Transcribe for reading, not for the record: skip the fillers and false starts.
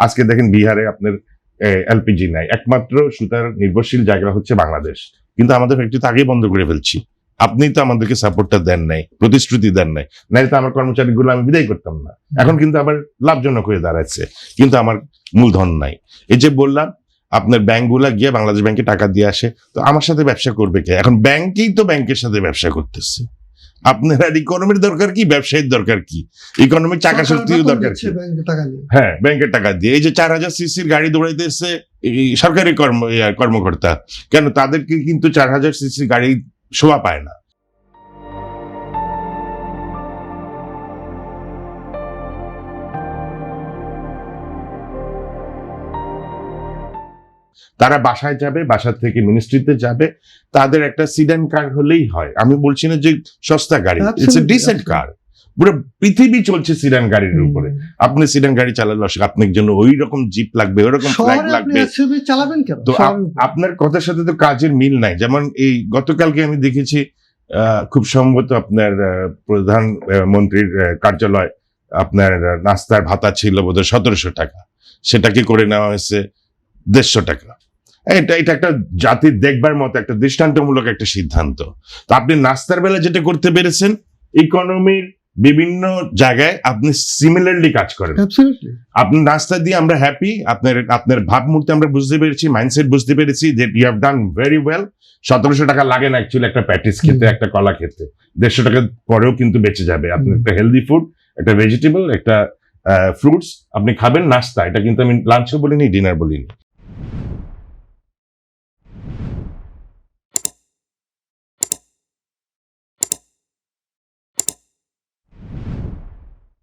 আজকে দেখেন বিহারে আপনার এলপিজি নাই, একমাত্র সুতার নির্ভরশীল জায়গা হচ্ছে বাংলাদেশ, কিন্তু আমাদের ফ্যাক্টরি তো আগেই বন্ধ করে ফেলছি। আপনি তো আমাদেরকে সাপোর্টটা দেন নাই, প্রতিশ্রুতি দেন নাই, নাইলে তো আমার কর্মচারীগুলো আমি বিদায় করতাম না। এখন কিন্তু আবার লাভজনক হয়ে দাঁড়াচ্ছে, কিন্তু আমার মূলধন নাই। এই যে বললাম আপনার ব্যাংকগুলা গিয়ে বাংলাদেশ ব্যাংকে টাকা দিয়ে আসে, তো আমার সাথে ব্যবসা করবে কে? এখন ব্যাংকেই তো ব্যাংকের সাথে ব্যবসা করতেছে। আপনার আর ইকোনমির দরকার কি, ব্যবসায়ীর দরকার কি? ইকোনমির চাকা শক্তিও দরকার কি? হ্যাঁ, ব্যাংকের টাকা দিয়ে। এই যে 4000 সিসির গাড়ি দৌড়াইতেছে সরকারি কর্মকর্তা, কেন তাদেরকে কিন্তু 4000 সিসির গাড়ি শোভা পায় না। তারা বাসায় যাবে, বাসা থেকে মিনিস্ট্রিতে যাবে, তাদের একটা সিডান কার হলেই হয়। আমি বলছি না যে সস্তা গাড়ি, ইটস এ ডিসেন্ট কার। পুরো পৃথিবী চলছে সিডান গাড়ির উপরে। আপনি সিডান গাড়ি চালালে আপনার জন্য ওই রকম জিপ লাগবে, ওই রকম ফ্ল্যাগ লাগবে, চালাবেন কেন? তো আপনার কথার সাথে তো কাজের মিল নাই। যেমন এই গতকালকে আমি দেখেছি খুব সম্ভবত আপনার প্রধানমন্ত্রীর কার্যালয় আপনার নাস্তার ভাতা ছিল বোধহয় 1700 টাকা, সেটাকে করে নেওয়া হয়েছে 150 টাকা। এটা একটা জাতির দেখবার মতো একটা দৃষ্টান্তমূলক একটা সিদ্ধান্ত। তো আপনি নাস্তার বেলা যেটা করতে পেরেছেন, ইকোনমির বিভিন্ন জায়গায় আপনি সিমিলারলি কাজ করেন। আপনি নাস্তা দিয়ে আমরা হ্যাপি, আপনার ভাবমূর্তি আমরা বুঝতে পেরেছি, মাইন্ডসেট বুঝতে পেরেছি যে you have done very well. 1700 টাকা লাগে না অ্যাকচুয়ালি একটা প্যাটিস খেতে, একটা কলা খেতে। 150 টাকা পরেও কিন্তু বেঁচে যাবে। আপনি একটা হেলদি ফুড, একটা ভেজিটেবল, একটা ফ্রুটস আপনি খাবেন নাস্তা। এটা কিন্তু আমি লাঞ্চও বলিনি, ডিনার বলিনি।